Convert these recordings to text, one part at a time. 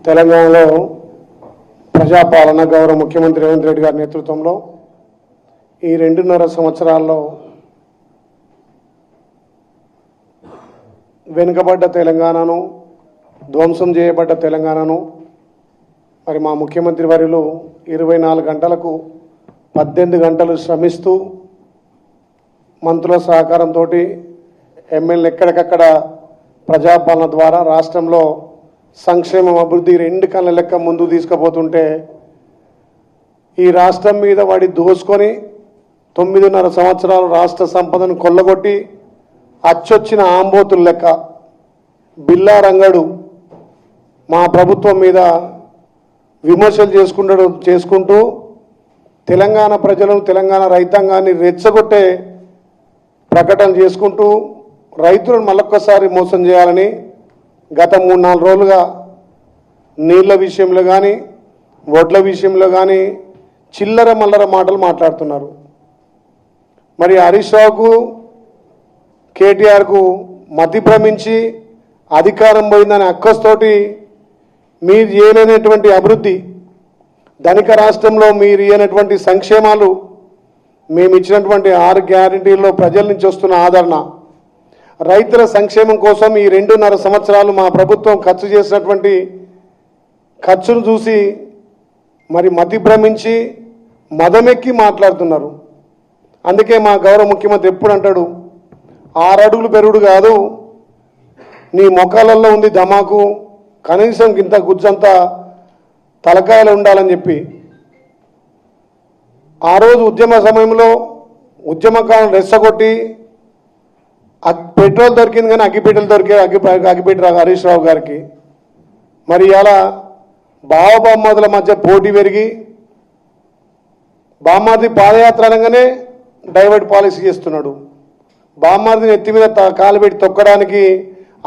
తెలంగాణలో ప్రజాపాలన గౌరవ ముఖ్యమంత్రి రేవంత్ రెడ్డి గారి నేతృత్వంలో ఈ 2.5 సంవత్సరాల్లో వెనుకబడ్డ తెలంగాణను, ధ్వంసం చేయబడ్డ తెలంగాణను మరి మా ముఖ్యమంత్రి వర్యులు 24 గంటలకు 18 గంటలు శ్రమిస్తూ మంత్రుల సహకారంతో ఎమ్మెల్యేలు ఎక్కడికక్కడ ప్రజాపాలన ద్వారా రాష్ట్రంలో సంక్షేమం అభివృద్ధి 2 కళ్ళ లెక్క ముందు తీసుకుపోతుంటే ఈ రాష్ట్రం మీద వాడి దోసుకొని 9.5 సంవత్సరాలు రాష్ట్ర సంపదను కొల్లగొట్టి అచ్చొచ్చిన ఆంబోతుల లెక్క బిల్లా రంగడు మా ప్రభుత్వం మీద విమర్శలు చేసుకుంటూ తెలంగాణ ప్రజలను, తెలంగాణ రైతాంగాన్ని రెచ్చగొట్టే ప్రకటనలు చేసుకుంటూ రైతులను మళ్ళొక్కసారి మోసం చేయాలని గత 3-4 రోజులుగా నీళ్ల విషయంలో కానీ, వడ్ల విషయంలో కానీ చిల్లర మల్లర మాటలు మాట్లాడుతున్నారు. మరి హరీష్ రావుకు, కేటీఆర్కు మతి భ్రమించి అధికారం పోయిందని అక్కస్తోటి మీరు చేయలేనటువంటి అభివృద్ధి, ధనిక రాష్ట్రంలో మీరు ఇయ్యనటువంటి సంక్షేమాలు, మేము ఇచ్చినటువంటి 6 గ్యారంటీల్లో ప్రజల నుంచి వస్తున్న ఆదరణ, రైతుల సంక్షేమం కోసం ఈ 2.5 సంవత్సరాలు మా ప్రభుత్వం ఖర్చు చేసినటువంటి ఖర్చును చూసి మరి మతి భ్రమించి మదమెక్కి మాట్లాడుతున్నారు. అందుకే మా గౌరవ ముఖ్యమంత్రి ఎప్పుడు అంటాడు, 6 అడుగులు పెరుగుడు కాదు నీ మొఖాలలో ఉంది ధమాకు, కనీసం ఇంత గుజ్జంతా తలకాయలు ఉండాలని చెప్పి ఆ రోజు ఉద్యమ సమయంలో ఉద్యమకాలను రెచ్చగొట్టి పెట్రోల్ దొరికింది కానీ అగ్గిపెట్టెలు దొరికే అగ్గిపెట్ట హరీష్ రావు గారికి మరి ఇలా బావబామ్మదుల మధ్య పోటీ పెరిగి బామ్మార్ది పాదయాత్ర అనగానే డైవర్ట్ పాలసీ చేస్తున్నాడు. బామ్మార్దిని ఎత్తి మీద కాలు పెట్టి తొక్కడానికి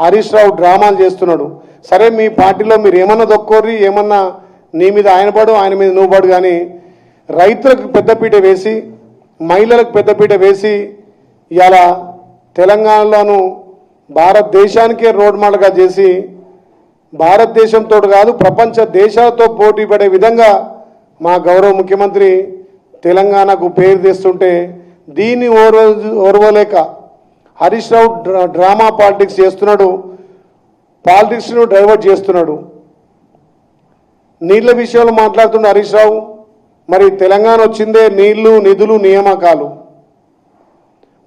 హరీష్ రావు డ్రామాలు చేస్తున్నాడు. సరే మీ పార్టీలో మీరు ఏమన్నా తొక్కోర్రి, ఏమన్నా నీ మీద ఆయన పడు, ఆయన మీద నువ్వు పడు, కానీ రైతులకు పెద్దపీట వేసి, మహిళలకు పెద్దపీట వేసి ఇలా తెలంగాణలోను భారతదేశానికే రోడ్ మోడల్గా చేసి భారతదేశంతో కాదు ప్రపంచ దేశాలతో పోటీ పడే విధంగా మా గౌరవ ముఖ్యమంత్రి తెలంగాణకు పేరు తెస్తుంటే దీన్ని ఓర్వలేక హరీష్ రావు డ్రామా పాలిటిక్స్ చేస్తున్నాడు, పాలిటిక్స్ను డైవర్ట్ చేస్తున్నాడు. నీళ్ల విషయంలో మాట్లాడుతున్న హరీష్ రావు మరి తెలంగాణ వచ్చిందే నీళ్లు, నిధులు, నియామకాలు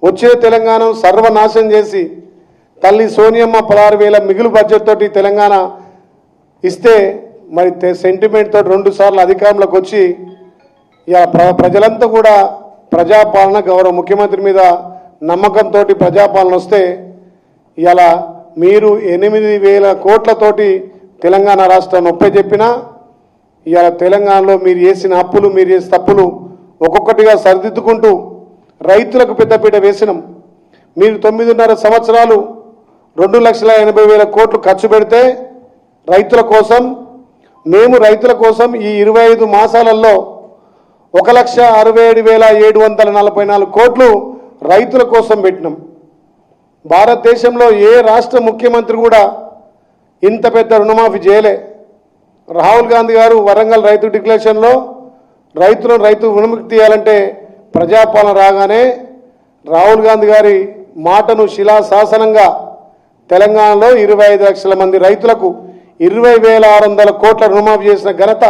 వచ్చే తెలంగాణ సర్వనాశనం చేసి తల్లి సోనియమ్మ 16,000 మిగులు బడ్జెట్ తోటి తెలంగాణ ఇస్తే మరి సెంటిమెంట్ తోటి 2 సార్లు అధికారంలోకి వచ్చి ఇలా ప్రజలంతా కూడా ప్రజాపాలన గౌరవ ముఖ్యమంత్రి మీద నమ్మకంతో ప్రజాపాలన వస్తే ఇలా మీరు 8,000 కోట్లతోటి తెలంగాణ రాష్ట్రాన్ని ఒప్పజెప్పినా ఇలా తెలంగాణలో మీరు చేసిన అప్పులు, మీరు చేసిన తప్పులు ఒక్కొక్కటిగా సరిదిద్దుకుంటూ రైతులకు పెద్దపీట వేసినాం. మీరు 9.5 సంవత్సరాలు 2,80,000 కోట్లు ఖర్చు పెడితే రైతుల కోసం, మేము రైతుల కోసం ఈ 25 మాసాలలో 1,67,744 కోట్లు రైతుల కోసం పెట్టినాం. భారతదేశంలో ఏ రాష్ట్ర ముఖ్యమంత్రి కూడా ఇంత పెద్ద రుణమాఫీ చేయలే. రాహుల్ గాంధీ గారు వరంగల్ రైతు డిక్లరేషన్లో రైతు రుణముక్తి తీయాలంటే ప్రజాపాలన రాగానే రాహుల్ గాంధీ గారి మాటను శిలాశాసనంగా తెలంగాణలో 25 లక్షల మంది రైతులకు 20,600 కోట్ల రుణమాఫీ చేసిన ఘనత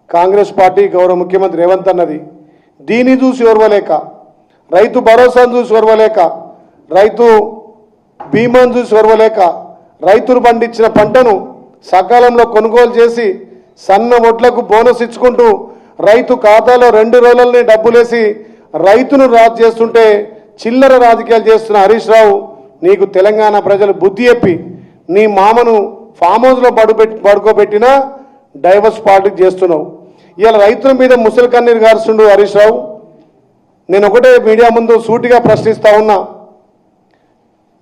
కాంగ్రెస్ పార్టీ గౌరవ ముఖ్యమంత్రి రేవంత్ అన్నది. దీన్ని చూసి ఓర్వలేక, రైతు భరోసాను చూసి ఓర్వలేక, రైతు బీమాను చూసి ఓర్వలేక, రైతులు పండించిన పంటను సకాలంలో కొనుగోలు చేసి సన్న వడ్లకు బోనస్ ఇచ్చుకుంటూ రైతు ఖాతాలో 2 రోజులనే డబ్బులేసి రైతును రాజు చేస్తుంటే చిల్లర రాజకీయాలు చేస్తున్న హరీష్ రావు, నీకు తెలంగాణ ప్రజలు బుద్ధి చెప్పి నీ మామను ఫామ్ హౌస్లో పడుకోబెట్టినా డైవర్స్ పాలిటిక్స్ చేస్తున్నావు. ఇలా రైతుల మీద ముసలి కన్నీరు గారుస్తుండు హరీష్ రావు. నేను ఒకటే మీడియా ముందు సూటిగా ప్రశ్నిస్తా ఉన్నా,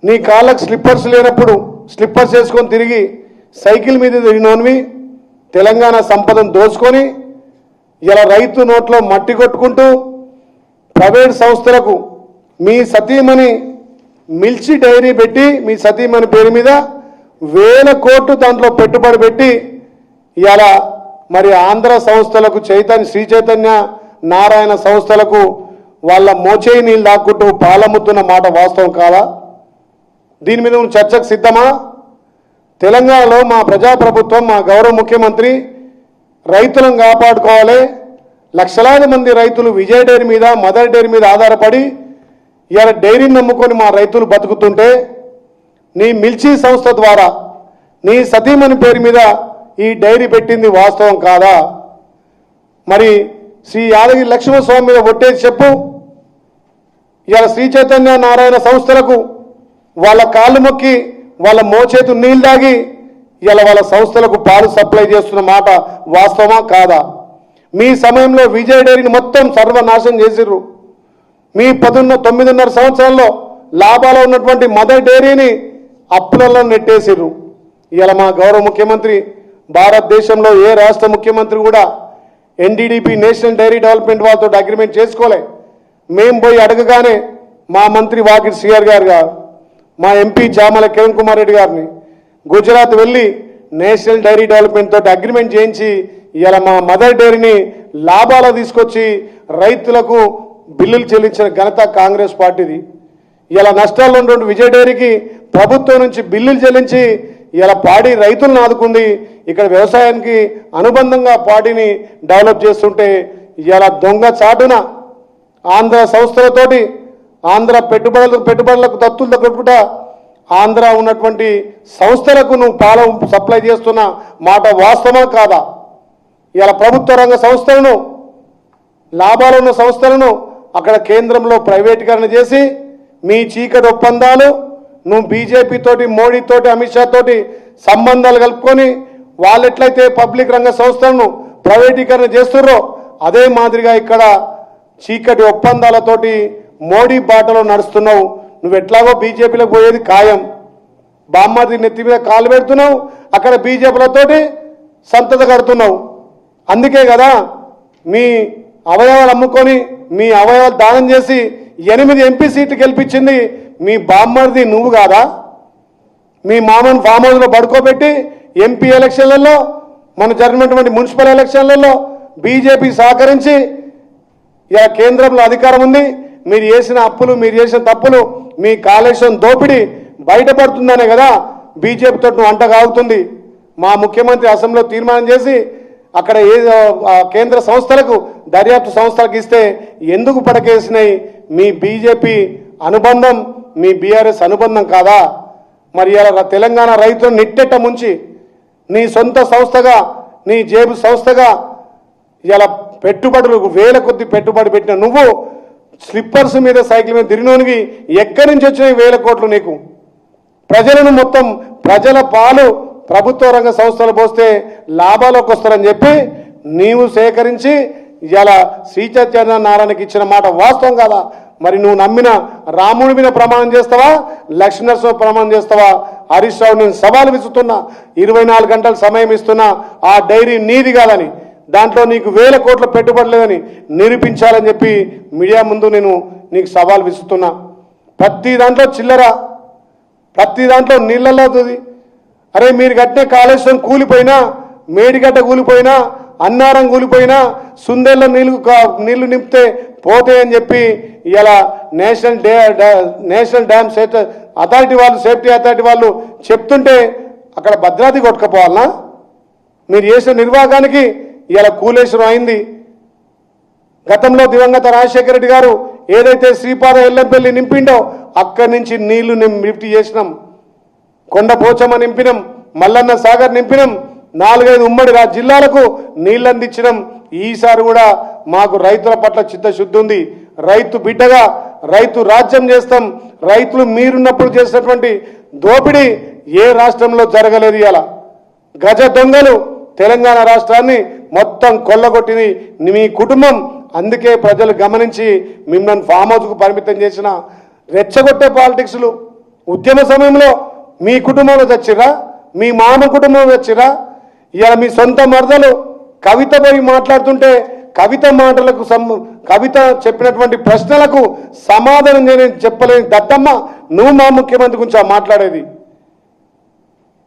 నీ కాళ్ళకు స్లిప్పర్స్ లేనప్పుడు స్లిప్పర్స్ వేసుకొని తిరిగి సైకిల్ మీద తిరిగినోనివి తెలంగాణ సంపదను దోచుకొని ఇలా రైతు నోట్లో మట్టి కొట్టుకుంటూ ప్రైవేట్ సంస్థలకు మీ సతీమణి మిల్చి డైరీ పెట్టి మీ సతీమణి పేరు మీద 1000 కోట్లు దాంట్లో పెట్టుబడి పెట్టి ఇవాళ మరి ఆంధ్ర సంస్థలకు శ్రీ చైతన్య నారాయణ సంస్థలకు వాళ్ళ మోచేయి నీళ్ళు దాక్కుంటూ పాలముతున్న మాట వాస్తవం కాదా? దీని మీద చర్చకు సిద్ధమా? తెలంగాణలో మా ప్రజాప్రభుత్వం, మా గౌరవ ముఖ్యమంత్రి రైతులను కాపాడుకోవాలి. లక్షలాది మంది రైతులు విజయ డైరీ మీద, మదర్ డైరీ మీద ఆధారపడి ఇవాళ డైరీని నమ్ముకొని మా రైతులు బతుకుతుంటే, నీ మిల్చీ సంస్థ ద్వారా నీ సతీమణి పేరు మీద ఈ డైరీ పెట్టింది వాస్తవం కాదా? మరి శ్రీ యాదగిరి లక్ష్మణస్వామి మీద ఒట్టేసి చెప్పు. ఇవాళ శ్రీ చైతన్య నారాయణ సంస్థలకు వాళ్ళ కాళ్ళు మొక్కి వాళ్ళ మోచేతు నీళ్ళు తాగి ఇవాళ వాళ్ళ సంస్థలకు పాలు సప్లై చేస్తున్న మాట వాస్తవమా కాదా? మీ సమయంలో విజయ డైరీని మొత్తం సర్వనాశనం చేసిర్రు. మీ 9.5 సంవత్సరాల్లో లాభాలు ఉన్నటువంటి మదర్ డైరీని అప్పులలో నెట్టేసిర్రు. ఇవాళ మా గౌరవ ముఖ్యమంత్రి భారతదేశంలో ఏ రాష్ట్ర ముఖ్యమంత్రి కూడా ఎన్డీడీపీ నేషనల్ డైరీ డెవలప్మెంట్ వాళ్ళతో అగ్రిమెంట్ చేసుకోలే. మేం పోయి అడగగానే మా మంత్రి వాకిటి శ్రీఆర్ గారు, మా ఎంపీ చామల కిరణ్ కుమార్ రెడ్డి గారిని గుజరాత్ వెళ్ళి నేషనల్ డైరీ డెవలప్మెంట్ తోటి అగ్రిమెంట్ చేయించి ఇలా మా మదర్ డైరీని లాభాలు తీసుకొచ్చి రైతులకు బిల్లులు చెల్లించిన ఘనత కాంగ్రెస్ పార్టీది. ఇలా నష్టాల్లో ఉన్నటువంటి విజయ డైరీకి ప్రభుత్వం నుంచి బిల్లులు చెల్లించి ఇలా పాడి రైతులను ఆదుకుంది. ఇక్కడ వ్యవసాయానికి అనుబంధంగా పాడిని డెవలప్ చేస్తుంటే ఇలా దొంగ చాటున ఆంధ్ర సంస్థలతోటి ఆంధ్ర పెట్టుబడులకు తత్తులు తగ్గకుండా ఆంధ్ర ఉన్నటువంటి సంస్థలకు నువ్వు పాల సప్లై చేస్తున్న మాట వాస్తవమా కాదా? ఇలా ప్రభుత్వ రంగ సంస్థలను, లాభాలు ఉన్న సంస్థలను అక్కడ కేంద్రంలో ప్రైవేటీకరణ చేసి మీ చీకటి ఒప్పందాలు, నువ్వు బీజేపీ తోటి, మోడీ తోటి, అమిత్ షా తోటి సంబంధాలు కలుపుకొని వాళ్ళు ఎట్లయితే పబ్లిక్ రంగ సంస్థలను ప్రైవేటీకరణ చేస్తున్నారో అదే మాదిరిగా ఇక్కడ చీకటి ఒప్పందాలతోటి మోడీ బాటలో నడుస్తున్నావు. నువ్వు ఎట్లాగో బీజేపీలోకి పోయేది ఖాయం. బామ్మది నెత్తి మీద కాలు పెడుతున్నావు, అక్కడ బీజేపీలతోటి సంతత కడుతున్నావు. అందుకే కదా మీ అవయవాలు అమ్ముకొని మీ అవయవాలు దానం చేసి 8 ఎంపీ సీట్లు గెలిపించింది మీ బామ్మర్ది నువ్వు కాదా? మీ మామను ఫామ్ హౌస్లో పడుకోబెట్టి ఎంపీ ఎలక్షన్లలో, మన జరిగినటువంటి మున్సిపల్ ఎలక్షన్లలో బీజేపీ సహకరించి ఇలా కేంద్రంలో అధికారం ఉంది. మీరు చేసిన అప్పులు, మీరు చేసిన తప్పులు, మీ కాళేశ్వరం దోపిడీ బయటపడుతుందనే కదా బీజేపీతో నువ్వు అంటగాగుతుంది. మా ముఖ్యమంత్రి అసెంబ్లీలో తీర్మానం చేసి అక్కడ కేంద్ర సంస్థలకు, దర్యాప్తు సంస్థలకు ఇస్తే ఎందుకు పడకేసినాయి? మీ బీజేపీ అనుబంధం, మీ బీఆర్ఎస్ అనుబంధం కాదా? మరి ఇలా తెలంగాణ రైతులను నిట్టెట్ట ముంచి నీ సొంత సంస్థగా, నీ జేబు సంస్థగా ఇలా పెట్టుబడులు వేల కొద్ది పెట్టుబడి పెట్టిన నువ్వు స్లిప్పర్స్ మీద, సైకిల్ మీద తిరిగినోనికి ఎక్కడి నుంచి వచ్చినాయి వేల కోట్లు? నీకు ప్రజలను మొత్తం ప్రజల పాలు ప్రభుత్వ రంగ సంస్థలు పోస్తే లాభాలకు వస్తారని చెప్పి నీవు సేకరించి ఇలా శ్రీ చైతన్య నారాయణకి ఇచ్చిన మాట వాస్తవం కాదా? మరి నువ్వు నమ్మిన రాముడి మీద ప్రమాణం చేస్తావా, లక్ష్మీనరసింహ ప్రమాణం చేస్తావా? హరీష్ రావు నేను సవాలు విసుతున్నా, 24 గంటల సమయం ఇస్తున్నా, ఆ డైరీ నీది కాదని, దాంట్లో నీకు వేల కోట్ల పెట్టుబడి లేదని నిరూపించాలని చెప్పి మీడియా ముందు నేను నీకు సవాల్ విసుతున్నా. ప్రతి దాంట్లో చిల్లర, ప్రతి దాంట్లో నీళ్ళల్లో అవుతుంది. అరే మీరు కట్టిన కాళేశ్వరం కూలిపోయినా, మేడిగడ్డ కూలిపోయినా, అన్నారం కూలిపోయినా, సుందేళ్ళ నీళ్లు నింపితే పోతాయని చెప్పి ఇలా నేషనల్ డ్యామ్ అథారిటీ వాళ్ళు, సేఫ్టీ అథారిటీ వాళ్ళు చెప్తుంటే అక్కడ భద్రాద్రి కొట్టుకపోవాలనా? మీరు చేసిన నిర్వాహానికి ఇలా కూలేశ్వరం అయింది. గతంలో దివంగత రాజశేఖర రెడ్డి గారు ఏదైతే శ్రీపాద ఎల్లంపల్లి నింపిండో అక్కడి నుంచి నీళ్లు లిఫ్ట్ చేసినాం. కొండపోచమ్మ నింపినాం, మల్లన్న సాగర్ నింపినాం, 4-5 ఉమ్మడి జిల్లాలకు నీళ్లు అందించడం. ఈసారి కూడా మాకు రైతుల పట్ల చిత్తశుద్ధి ఉంది. రైతు బిడ్డగా రైతు రాజ్యం చేస్తాం. రైతులు మీరున్నప్పుడు చేసినటువంటి దోపిడీ ఏ రాష్ట్రంలో జరగలేదు. ఇలా గజ దొంగలు తెలంగాణ రాష్ట్రాన్ని మొత్తం కొల్లగొట్టింది మీ కుటుంబం. అందుకే ప్రజలు గమనించి మిమ్మల్ని ఫామ్ హౌస్కు పరిమితం చేసిన రెచ్చగొట్టే పాలిటిక్స్లు. ఉద్యమ సమయంలో మీ కుటుంబంలో తెచ్చిరా, మీ మామ కుటుంబంలో తెచ్చిరా. ఇలా మీ సొంత మరదలు కవిత పోయి మాట్లాడుతుంటే కవిత మాటలకు కవిత చెప్పినటువంటి ప్రశ్నలకు సమాధానం చెప్పలేని దద్దమ్మ నువ్వు మా ముఖ్యమంత్రి గురించి మాట్లాడేది.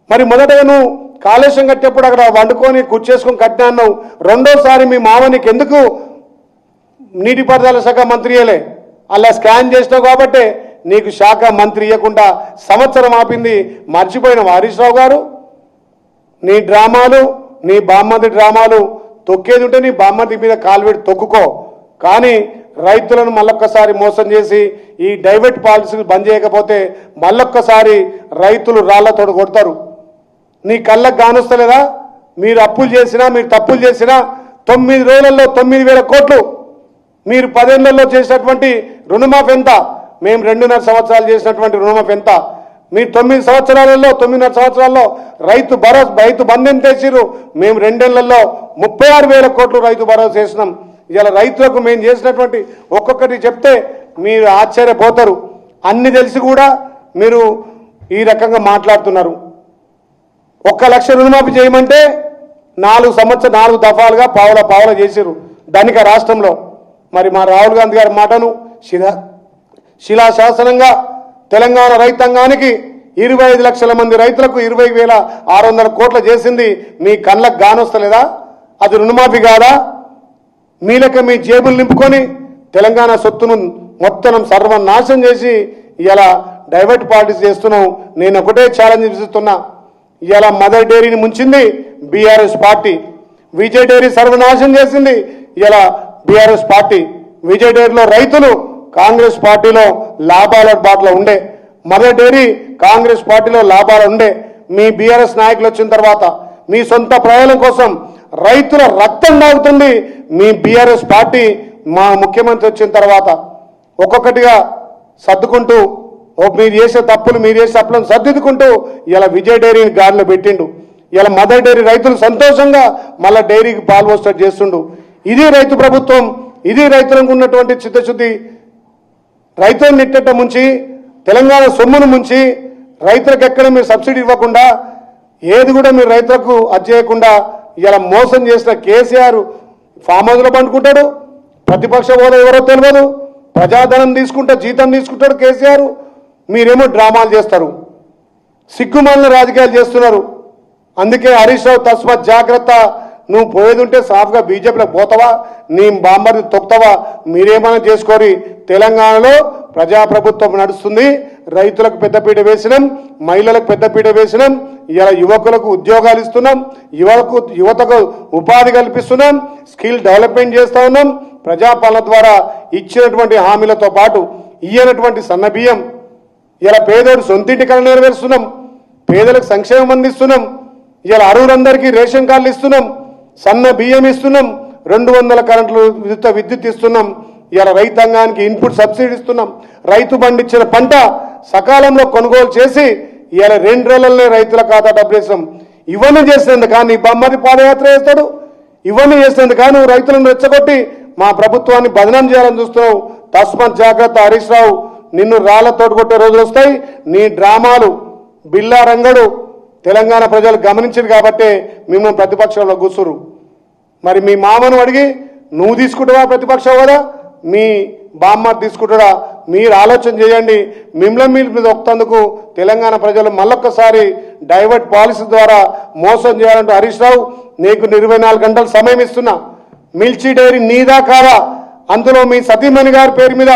మరి మొదటగా నువ్వు కాళేశ్వరం కట్టేప్పుడు అక్కడ వండుకొని కూర్చేసుకొని కట్టినా అన్నావు. రెండోసారి మీ మామ నీకు ఎందుకు నీటిపారుదల శాఖ మంత్రి ఇయ్యలే? అలా స్కాన్ చేసినావు కాబట్టి నీకు శాఖ మంత్రి ఇవ్వకుండా సంవత్సరం ఆపింది. మర్చిపోయిన హరీష్ రావు గారు, నీ డ్రామాలు, నీ బామ్మది డ్రామాలు తొక్కేది ఉంటే నీ బామ్మది మీద కాలువెట్టి తొక్కుకో. కానీ రైతులను మళ్ళొక్కసారి మోసం చేసి ఈ డైవర్ట్ పాలసీలు బంద్ చేయకపోతే మళ్ళొక్కసారి రైతులు రాళ్లతోడు కొడతారు. నీ కళ్ళకు కానొస్తలేదా? మీరు అప్పులు చేసినా, మీరు తప్పులు చేసినా 9 రోజులలో 9,000 కోట్లు, మీరు 10 ఏళ్లలో చేసినటువంటి రుణమాఫీ ఎంత? మేము 2.5 సంవత్సరాలు చేసినటువంటి రుణమాఫీ ఎంత? మీరు 9 సంవత్సరాలలో 9.5 సంవత్సరాల్లో రైతు బంధు ఎంత చేసిరు? మేము 2 ఏళ్లలో 36,000 కోట్లు రైతు భరోసా చేసినాం. ఇలా రైతులకు మేము చేసినటువంటి ఒక్కొక్కటి చెప్తే మీరు ఆశ్చర్యపోతారు. అన్ని తెలిసి కూడా మీరు ఈ రకంగా మాట్లాడుతున్నారు. 1 లక్ష రుణమాఫీ చేయమంటే 4 దఫాలుగా పావుల చేసిరు ధనిక రాష్ట్రంలో. మరి మా రాహుల్ గాంధీ గారి మాటను శిలాశాసనంగా తెలంగాణ రైతాంగానికి 25 లక్షల మంది రైతులకు 20,600 కోట్ల చేసింది మీ కళ్ళకు గానొస్తలేదా? అది రుణమాఫీ కాదా? మీ లెక్క మీ జేబులు నింపుకొని తెలంగాణ సొత్తును మొత్తం సర్వనాశనం చేసి ఇలా డైవర్ట్ పాలిటిక్స్ చేస్తున్నాం. నేను ఒకటే ఛాలెంజ్ ఇస్తున్నా. ఇలా మదర్ డైరీని ముంచింది బీఆర్ఎస్ పార్టీ, విజయ్ డైరీ సర్వనాశనం చేసింది ఇలా బీఆర్ఎస్ పార్టీ. విజయ్ డైరీలో రైతులు కాంగ్రెస్ పార్టీలో లాభాల బాటలో ఉండే, మదర్ డైరీ కాంగ్రెస్ పార్టీలో లాభాలు ఉండే. మీ బీఆర్ఎస్ నాయకులు వచ్చిన తర్వాత మీ సొంత ప్రయోజనం కోసం రైతుల రక్తం తాగుతుంది మీ బీఆర్ఎస్ పార్టీ. మా ముఖ్యమంత్రి వచ్చిన తర్వాత ఒక్కొక్కటిగా సర్దుకుంటూ మీరు చేసే తప్పులను సర్దిద్దుకుంటూ ఇలా విజయ్ డైరీని గాడిలో పెట్టిండు. ఇలా మదర్ డైరీ రైతులు సంతోషంగా మళ్ళా డైరీకి పాలు పోసేటట్టు చేస్తుండు. ఇది రైతు ప్రభుత్వం, ఇది రైతులకు ఉన్నటువంటి చిత్తశుద్ధి. రైతులను నెట్టేట ముంచి తెలంగాణ సొమ్మును ముంచి రైతులకు ఎక్కడ మీరు సబ్సిడీ ఇవ్వకుండా ఏది కూడా మీరు రైతులకు అజ్జేయకుండా ఇలా మోసం చేసిన కేసీఆర్ ఫామ్ హౌస్లో పండుకుంటాడు. ప్రతిపక్ష హోదా ఎవరో తెలియదు, ప్రజాధనం తీసుకుంటా జీతం తీసుకుంటాడు కేసీఆర్. మీరేమో డ్రామాలు చేస్తారు, సిగ్గుమాలిన రాజకీయాలు చేస్తున్నారు. అందుకే హరీష్ రావు తస్మాత్ జాగ్రత్త. నువ్వు పోయేది ఉంటే సాఫ్గా బీజేపీలో పోతావా, నీ బాంబర్ని తొక్కుతావా, మీరేమైనా చేసుకోరి. తెలంగాణలో ప్రజాప్రభుత్వం నడుస్తుంది. రైతులకు పెద్దపీట వేసినాం, మహిళలకు పెద్దపీట వేసినాం. ఇలా యువకులకు ఉద్యోగాలు ఇస్తున్నాం, యువతకు ఉపాధి కల్పిస్తున్నాం, స్కిల్ డెవలప్మెంట్ చేస్తూ ఉన్నాం. ప్రజాపాలన ద్వారా ఇచ్చినటువంటి హామీలతో పాటు ఇయ్యనటువంటి సన్నబియ్యం ఇలా పేదోడు సొంతింటి కళ నెరవేరుస్తున్నాం, పేదలకు సంక్షేమం అందిస్తున్నాం. ఇలా అర్హులందరికీ రేషన్ కార్డులు ఇస్తున్నాం, సన్న బియ్యం ఇస్తున్నాం, 200 కరెంట్లు విద్యుత్ ఇస్తున్నాం. ఇలా రైతాంగానికి ఇన్పుట్ సబ్సిడీ ఇస్తున్నాం. రైతు పండించిన పంట సకాలంలో కొనుగోలు చేసి ఇలా 2 రోజులనే రైతుల ఖాతా డబ్బులు ఇస్తాం. ఇవన్నీ చేసినందుకు కానీ బొమ్మది పాదయాత్ర చేస్తాడు. ఇవన్నీ చేసినందుకు కానీ నువ్వు రైతులను రెచ్చగొట్టి మా ప్రభుత్వాన్ని బదనాం చేయాలని చూస్తున్నావు. తస్మాత్ జాగ్రత్త హరీష్ రావు, నిన్ను రాళ్లతోటి కొట్టే రోజులు వస్తాయి. నీ డ్రామాలు బిల్లా రంగడు తెలంగాణ ప్రజలు గమనించింది కాబట్టి మిమ్మల్ని ప్రతిపక్షంలో కూర్చురు. మరి మీ మామను అడిగి నువ్వు తీసుకుంటావా ప్రతిపక్ష హోదా, మీ బామ్మ తీసుకుంటాడా? మీరు ఆలోచన చేయండి. మిమ్మల్ని మీద ఒక్తందుకు తెలంగాణ ప్రజలు మళ్ళొక్కసారి డైవర్ట్ పాలసీ ద్వారా మోసం చేయాలంటూ హరీష్ రావు నీకు 24 గంటల సమయం ఇస్తున్నా. మిల్చి డైరీ నీదా కాదా? అందులో మీ సతీమణి గారి పేరు మీద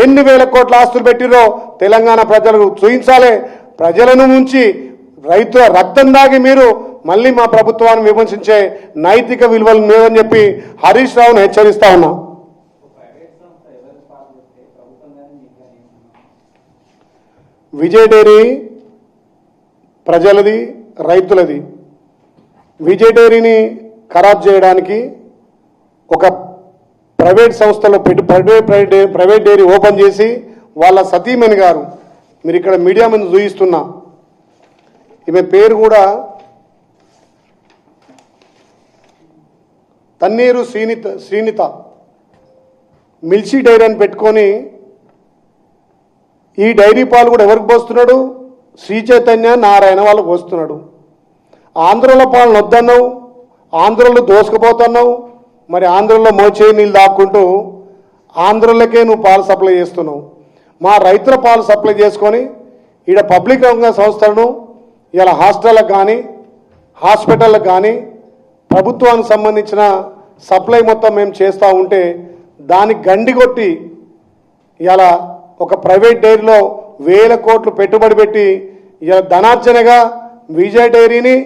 ఎన్ని వేల కోట్ల ఆస్తులు పెట్టిరో తెలంగాణ ప్రజలకు చూపించాలి. ప్రజలను ఉంచి రైతుల రక్తం దాగి మీరు మళ్ళీ మా ప్రభుత్వాన్ని విమర్శించే నైతిక విలువలు లేవని చెప్పి హరీష్ రావును హెచ్చరిస్తా ఉన్నా. విజయ్ డైరీ ప్రజలది, రైతులది. విజయ్ డైరీని ఖరాబ్ చేయడానికి ఒక ప్రైవేట్ సంస్థలో పెట్టి ప్రైవేట్ డైరీ ఓపెన్ చేసి వాళ్ళ సతీమణి గారు, మీరు ఇక్కడ మీడియా ముందు చూపిస్తున్నా, ఈమె పేరు కూడా తన్నీరు శ్రీనిత, మిల్చి డైరీ అని పెట్టుకొని ఈ డైరీ పాలు కూడా ఎవరికి పోస్తున్నాడు? శ్రీ చైతన్య నారాయణ వాళ్ళకు పోస్తున్నాడు. ఆంధ్రలో పాలను వద్దన్నావు, ఆంధ్రలో దోసుకుపోతున్నావు. మరి ఆంధ్రలో మోచే నీళ్ళు దాక్కుంటూ ఆంధ్రలకే నువ్వు పాలు సప్లై చేస్తున్నావు. మా రైతుల పాలు సప్లై చేసుకొని ఈడ పబ్లిక్ రంగ సంస్థలను ఇలా హాస్టళ్ళకు కానీ హాస్పిటళ్ళకు కానీ ప్రభుత్వానికి సంబంధించిన సప్లై మొత్తం మేము చేస్తూ ఉంటే దానికి గండి కొట్టి ఇలా ఒక ప్రైవేట్ డైరీలో వేల కోట్లు పెట్టుబడి పెట్టి ఇలా ధనార్జనగా విజయ్ డైరీని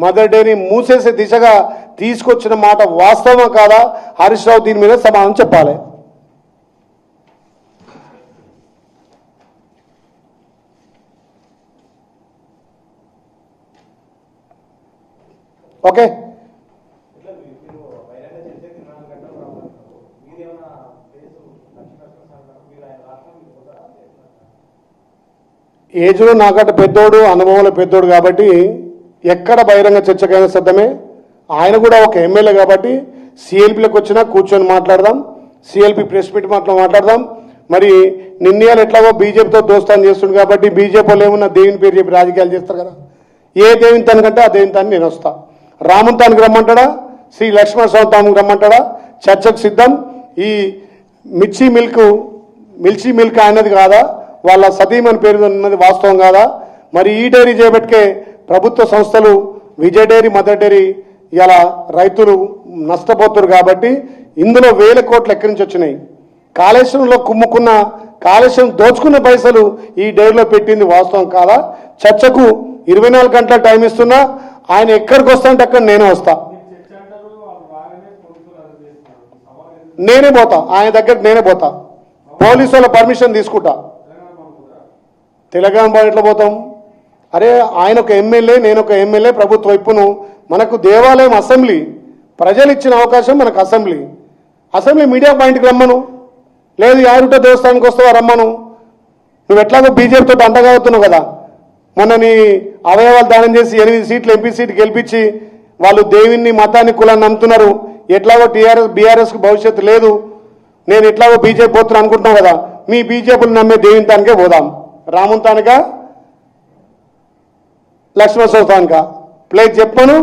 మదర్ డైరీ మూసేసే దిశగా తీసుకొచ్చిన మాట వాస్తవం కాదా? హరీష్ రావు దీని మీద సమాధానం చెప్పాలి. ఓకే, ఏజ్లో నాకంటే పెద్దోడు, అనుభవంలో పెద్దోడు కాబట్టి ఎక్కడ బహిరంగ చర్చకైనా సిద్ధమే. ఆయన కూడా ఒక ఎమ్మెల్యే కాబట్టి సిఎల్పీలకు వచ్చినా కూర్చొని మాట్లాడదాం, సిఎల్పీ ప్రెస్ మీట్ మాట్లాడదాం. మరి నిర్ణయాలు ఎట్లాగో బీజేపీతో దోస్తాను చేస్తుంది కాబట్టి బీజేపీ వాళ్ళు ఏమన్నా దేవుని పేరు చెప్పి రాజకీయాలు చేస్తారు కదా. ఏ దేవుని తానికంటే ఆ దేవుని తాన్ని నేను వస్తా. రాముని తానికి రమ్మంటాడా, శ్రీ లక్ష్మణ స్వామి తానికి రమ్మంటాడా, చర్చకు సిద్ధం. ఈ మిల్చీ మిల్క్ ఆయనది కాదా, వాళ్ళ సతీమణి పేరు ఉన్నది వాస్తవం కాదా? మరి ఈ డైరీ చేపట్టే ప్రభుత్వ సంస్థలు విజయ్ డైరీ, మదర్ డైరీ ఇలా రైతులు నష్టపోతున్నారు కాబట్టి ఇందులో వేల కోట్లు ఎక్కడి నుంచి వచ్చినాయి? కాళేశ్వరంలో కుమ్ముకున్న, కాళేశ్వరం దోచుకున్న పైసలు ఈ డైరీలో పెట్టింది వాస్తవం కాదా? చర్చకు 24 గంటల టైం ఇస్తున్నా. ఆయన ఎక్కడికి వస్తానంటే అక్కడ నేనే వస్తా, నేనే పోతా, ఆయన దగ్గరికి నేనే పోతా, పోలీసు వాళ్ళ పర్మిషన్ తీసుకుంటా. తెలంగాణ బాగా ఎట్లా పోతాం? అరే ఆయన ఒక ఎమ్మెల్యే, నేను ఒక ఎమ్మెల్యే, ప్రభుత్వ వైపును మనకు దేవాలయం అసెంబ్లీ, ప్రజలు ఇచ్చిన అవకాశం మనకు అసెంబ్లీ మీడియా పాయింట్కి రమ్మను, లేదు యారుట దేవస్థానానికి వస్తావా రమ్మను. నువ్వు ఎట్లాగో బీజేపీతో అండగా అవుతున్నావు కదా. మొన్న నీ అవయవాలు దానం చేసి 8 సీట్లు ఎంపీ సీట్ గెలిపించి వాళ్ళు దేవుని మతాన్ని కులాన్ని నమ్ముతున్నారు. ఎట్లాగో బీఆర్ఎస్కి భవిష్యత్తు లేదు, నేను ఎట్లాగో బీజేపీ పోతున్నా అనుకుంటున్నావు కదా. మీ బీజేపీలు నమ్మే దేవుని తానికే పోదాం. రాముని తానికా, లక్ష్మణ తానికా ప్లేస్ చెప్పాను.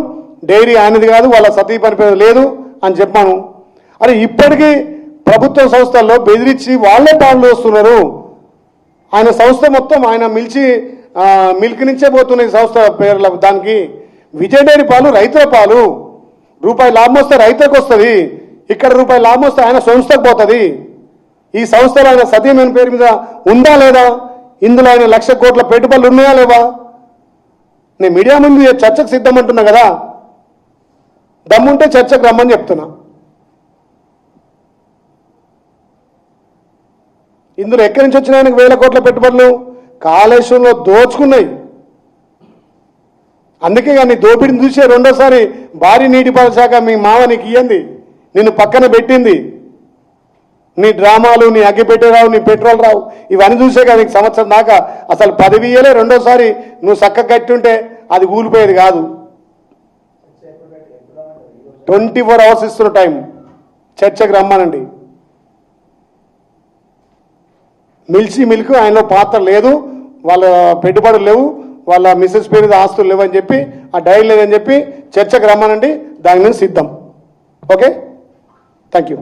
డైరీ ఆయనది కాదు, వాళ్ళ సతీ పని లేదు అని చెప్పాను. అరే ఇప్పటికీ ప్రభుత్వ సంస్థల్లో బెదిరించి వాళ్ళే పాలు వస్తున్నారు. ఆయన సంస్థ మొత్తం ఆయన మిల్క్ నుంచే పోతున్నాయి సంస్థ పేర్ల. దానికి విజయ్ డైరీ పాలు రైతుల పాలు. రూపాయి లాభం వస్తే రైతులకు వస్తుంది, ఇక్కడ రూపాయి లాభం వస్తే ఆయన సంస్థకు పోతుంది. ఈ సంస్థలో ఆయన సతీమణి పేరు మీద ఉందా లేదా? ఇందులో ఆయన 1,00,000 కోట్ల పెట్టుబడులు ఉన్నాయా లేవా? నేను మీడియా ముందు చర్చకు సిద్ధమంటున్నా కదా. దమ్ముంటే చర్చకు రమ్మని చెప్తున్నా. ఇందులో ఎక్కడి నుంచి వచ్చిన ఆయనకు 1,000 కోట్ల పెట్టుబడులు? కాళేశ్వరంలో దోచుకున్నాయి. అందుకే కానీ దోపిడిని చూసే రెండోసారి భారీ నీటిపారుదల శాఖ మీ మావ నీకు ఇయ్యంది, నిన్ను పక్కన పెట్టింది. నీ డ్రామాలు, నీ అగ్గిపెట్టే రావు, నీ పెట్రోల్ రావు, ఇవన్నీ చూసే కదా నీకు సంవత్సరం దాకా అసలు పదవి ఇయ్యలే. రెండోసారి నువ్వు చక్క కట్టుంటే అది ఊలిపోయేది కాదు. 24 అవర్స్ ఇస్తున్న టైం, చర్చకు రమ్మానండి. మిల్క్ ఆయనలో పాత్ర లేదు, వాళ్ళ పెట్టుబడులు లేవు, వాళ్ళ మిస్సెస్ పేరు మీద ఆస్తులు లేవని చెప్పి, ఆ డైరీ లేదని చెప్పి చర్చకు రమ్మానండి. దాని మీద సిద్ధం. Okay, thank you.